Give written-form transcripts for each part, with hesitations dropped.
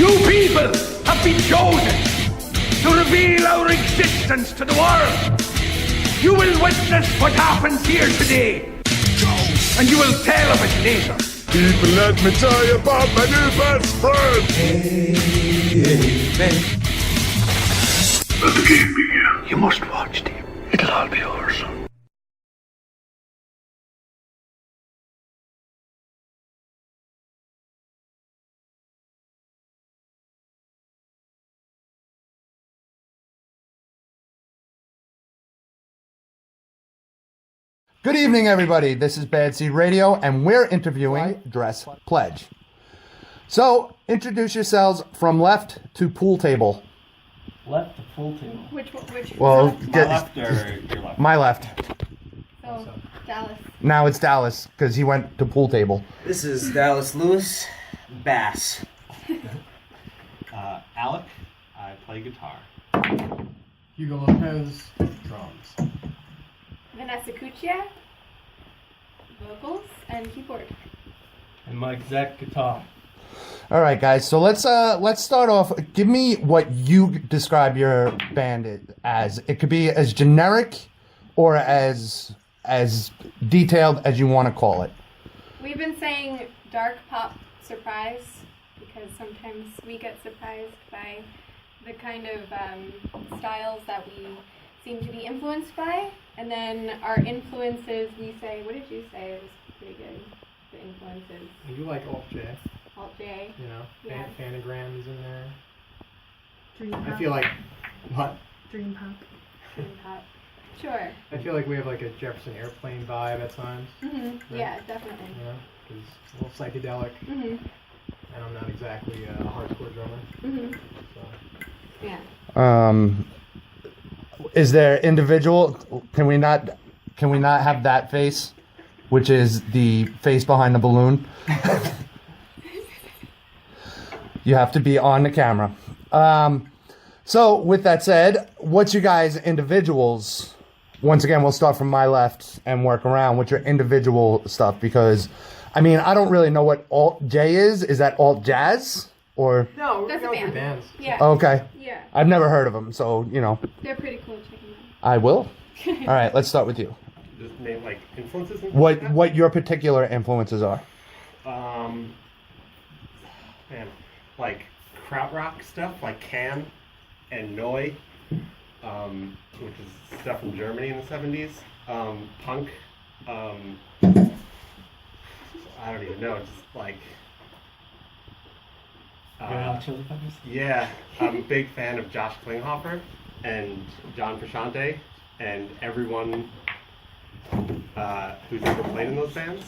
You people have been chosen to reveal our existence to the world. You will witness what happens here today, and you will tell of it later. People, let me tell you about my new best friend. Amen. Let the game begin. You must watch, dear. It'll all be over soon. Good evening, everybody. This is Bad Seed Radio, and we're interviewing Dress Pledge. So, introduce yourselves from left to pool table. Left to pool table. Which? Well, My left or your left? My left. So, Dallas. Now it's Dallas, because he went to pool table. This is Dallas Lewis, bass. Alec, I play guitar. Hugo Lopez, drums. Vanessa Cuccia, vocals and keyboard. And Mike Zach, guitar. All right, guys. So let's start off. Give me what you describe your band as. It could be as generic or as detailed as you want to call it. We've been saying dark pop surprise because sometimes we get surprised by the kind of styles that we seem to be influenced by. And then our influences, we say, what did you say? It was pretty good. The influences. I do like Alt J. Alt J. You know, Yeah. Phanograms in there. Dream pop. I feel like, what? Dream pop. Dream pop. Sure. I feel like we have like a Jefferson Airplane vibe at times. Mm-hmm. Yeah, definitely. You know, because it's a little psychedelic, Mm-hmm. and I'm not exactly a hardcore drummer. Mm-hmm. So. Yeah. Is there individual? Can we not have that face, which is the face behind the balloon? You have to be on the camera. So with that said, what's you guys individuals? Once again, we'll start from my left and work around. What's your individual stuff? Because, I mean, I don't really know what Alt J is. Is that Alt Jazz or? No, That's we're a going band. through bands. Yeah. Okay, Yeah. I've never heard of them, so you know. They're pretty cool. Check them I will. All right, let's start with you. Just name like influences and What your particular influences are? Man, like krautrock stuff like Can and Neu, which is stuff from Germany in the 70s. Punk, I don't even know, just like Chili Peppers? yeah, I'm a big fan of Josh Klinghoffer and John Frusciante and everyone who's ever played in those bands.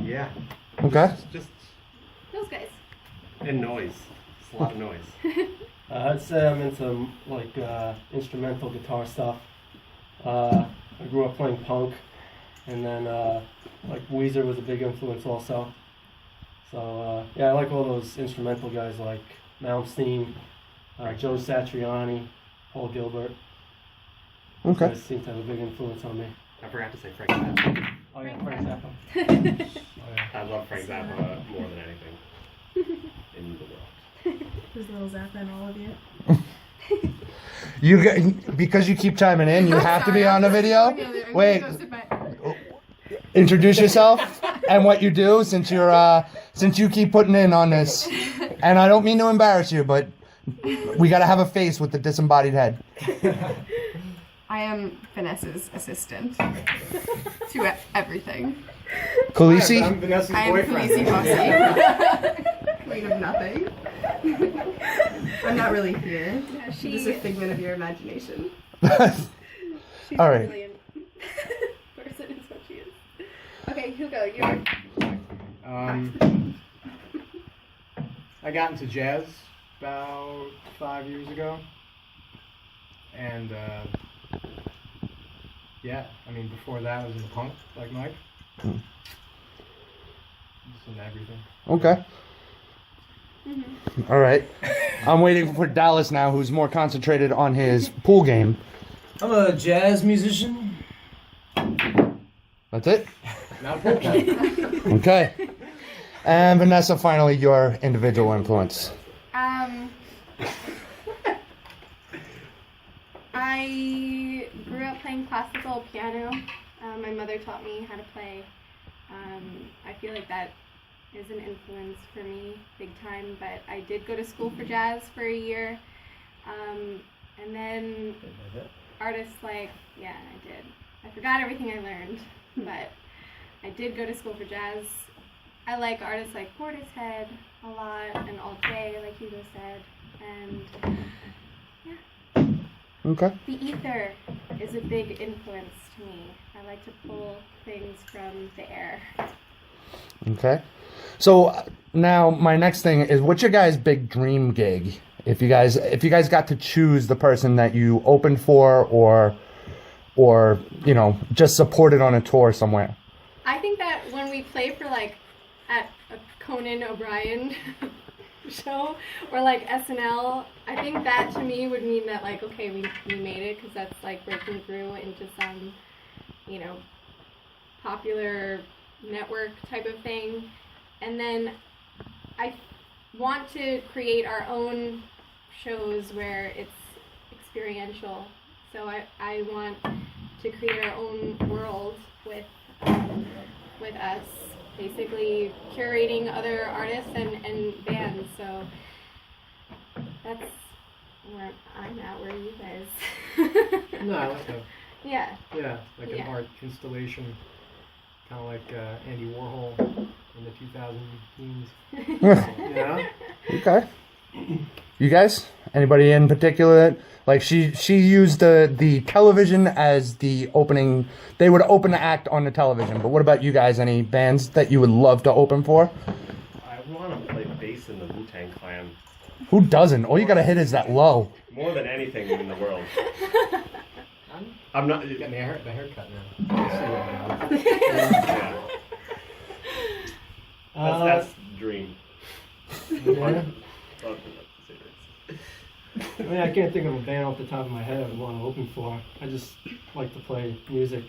Yeah. Okay. Just Those guys. and noise. It's a lot of noise. I'd say I'm into like instrumental guitar stuff. I grew up playing punk, and then like Weezer was a big influence also. So yeah, I like all those instrumental guys like Malmsteen, Joe Satriani, Paul Gilbert. Okay. They seem to have a big influence on me. I forgot to say Frank Zappa. Oh yeah, Frank Zappa. I love Frank Zappa more than anything in the world. There's a little Zappa in all of you. You get, because you keep chiming in, you have to be on the video. Wait, introduce yourself and what you do since you keep putting in on this. And I don't mean to embarrass you, but we got to have a face with the disembodied head. I am Vanessa's assistant to everything. Khaleesi? I'm Vanessa's I am boyfriend. Khaleesi Bossy. Queen of nothing. I'm not really here. Yeah, Just a figment of your imagination. She's All a right. brilliant person is what she is. Okay, Hugo, you're... I got into jazz about 5 years ago, and yeah, I mean before that I was in punk like Mike. Just in everything. Okay. All right. I'm waiting for Dallas now, who's more concentrated on his pool game. I'm a jazz musician. That's it? Not a pool player. Okay. And Vanessa, finally, your individual influence. I grew up playing classical piano. My mother taught me how to play. I feel like that is an influence for me big time, but I did go to school for jazz for a year. And then artists like, yeah, I did. I forgot everything I learned, but I did go to school for jazz. I like artists like Portishead a lot, and Alt-J, like Hugo said, and yeah. Okay. The ether is a big influence to me. I like to pull things from the air. Okay. So now my next thing is, what's your guys' big dream gig? If you guys got to choose the person that you opened for, or you know, just supported on a tour somewhere. I think that when we play for like at a Conan O'Brien show or like SNL, I think that to me would mean that like, okay, we made it, because that's like breaking through into some, you know, popular network type of thing. And then I want to create our own shows where it's experiential. So I want to create our own world with us, basically curating other artists and bands. So that's where I'm at. Where are you guys? No, I like that. Yeah. Yeah, like an art installation, kind of like Andy Warhol in the 2000 teens. Yeah. Okay. You guys? Anybody in particular? Like she used the television as the opening. They would open the act on the television. But what about you guys? Any bands that you would love to open for? I want to play bass in the Wu-Tang Clan. Who doesn't? All you gotta hit is that low. More than anything in the world. I'm not Getting the haircut now. yeah. That's the dream. Yeah. I mean, I can't think of a band off the top of my head I would want to open for. I just like to play music,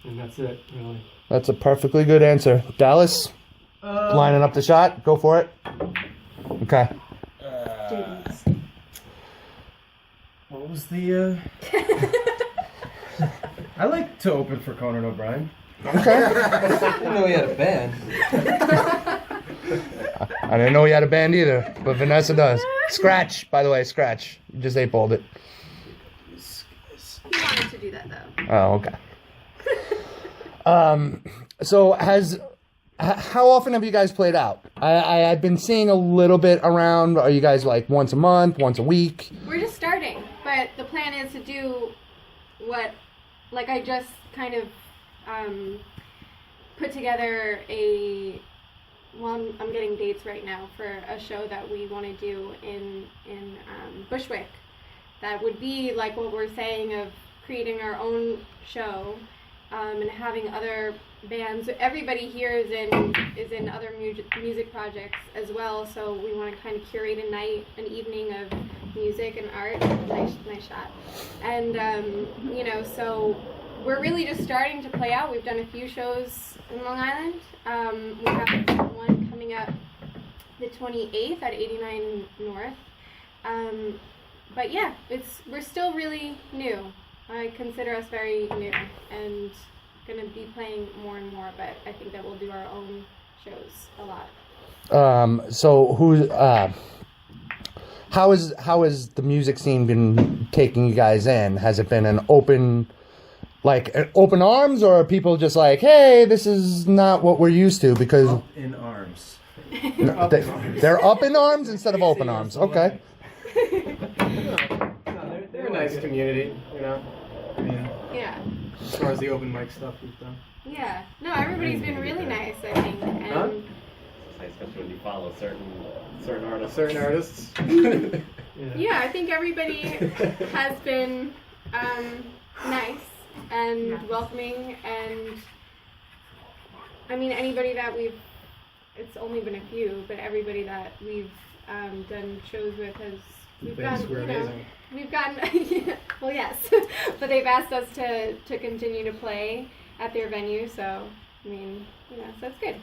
and that's it, really. That's a perfectly good answer. Dallas, lining up the shot. Go for it. Okay. What was the, I like to open for Conan O'Brien. Okay. I didn't know he had a band. I didn't know he had a band either, but Vanessa does. Scratch, by the way, Scratch. You just 8-balled it. He wanted to do that though. Oh, okay. So how often have you guys played out? I've been seeing a little bit around. Are you guys like once a month, once a week? We're just starting, but the plan is to do what, like I just kind of put together well, I'm getting dates right now for a show that we want to do in Bushwick. That would be like what we're saying of creating our own show and having other bands. Everybody here is in other music projects as well. So we want to kind of curate an evening of music and art. Nice shot. And you know, so we're really just starting to play out. We've done a few shows in Long Island. We have one coming up the 28th at 89 North. But yeah, we're still really new. I consider us very new and gonna be playing more and more, but I think that we'll do our own shows a lot. So how has the music scene been taking you guys in? Has it been an open arms, or are people just like, hey, this is not what we're used to? Because Up in arms. They're up in arms instead of open arms. Okay. They're a nice community, you know. I mean, Yeah. as far as the open mic stuff we've done. Yeah. No, everybody's been really nice, I think. And Huh? Especially when you follow certain artists. Certain artists. yeah, I think everybody has been nice and welcoming, and I mean anybody that it's only been a few, but everybody that we've done shows with we've gotten well, yes, but they've asked us to continue to play at their venue, so I mean, so it's good.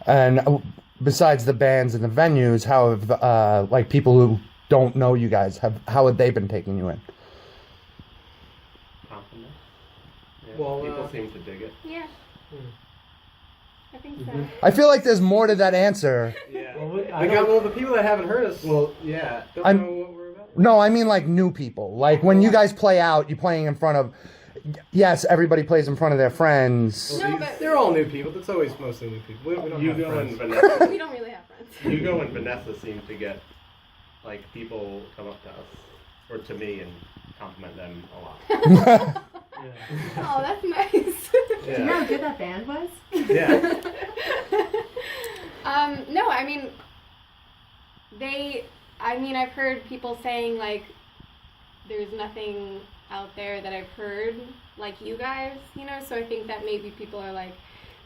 And besides the bands and the venues, how have like people who don't know you guys how have they been taking you in? Compliment. Yeah, Well, people seem to dig it. Yeah. I think so. I feel like there's more to that answer. Yeah. Well, the people that haven't heard us, Well, yeah. don't I'm- know what we're about. No, I mean like new people. Like when you guys play out, you're playing in front of. Yes, everybody plays in front of their friends. No, but They're all new people. It's always mostly new people. We don't You have go friends. and Vanessa. we don't really have friends. Hugo and Vanessa seem to get, like, people come up to us, or to me, and compliment them a lot. Oh, that's nice. Do you know how good that band was? Yeah. No, I mean, I've heard people saying, like, there's nothing out there that I've heard like you guys, you know, so I think that maybe people are like,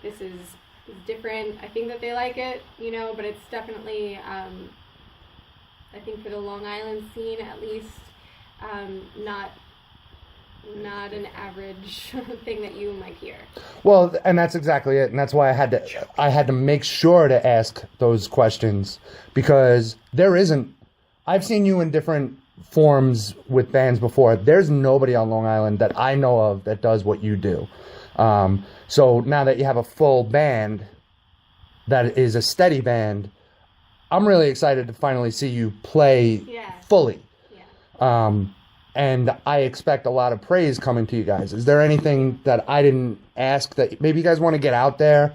this is different. I think that they like it, you know, but it's definitely, I think for the Long Island scene at least, not an average thing that you might hear. Well, and that's exactly it, and that's why I had to make sure to ask those questions, because there isn't. I've seen you in different forms with bands before. There's nobody on Long Island that I know of that does what you do. So now that you have a full band that is a steady band, I'm really excited to finally see you play fully. Yeah. And I expect a lot of praise coming to you guys. Is there anything that I didn't ask that maybe you guys want to get out there?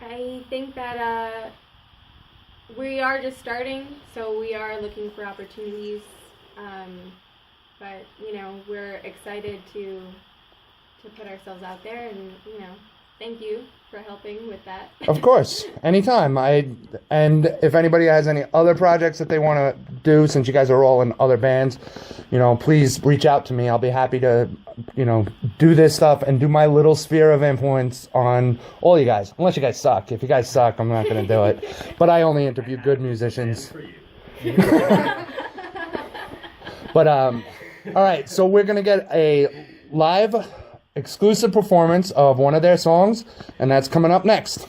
I think that we are just starting, so we are looking for opportunities. But you know, we're excited to put ourselves out there, and you know, thank you for helping with that. Of course, anytime. And if anybody has any other projects that they want to do, since you guys are all in other bands, you know, please reach out to me. I'll be happy to, you know, do this stuff and do my little sphere of influence on all you guys. Unless you guys suck. If you guys suck, I'm not going to do it. But I only interview good musicians. But all right, so we're going to get a live exclusive performance of one of their songs, and that's coming up next.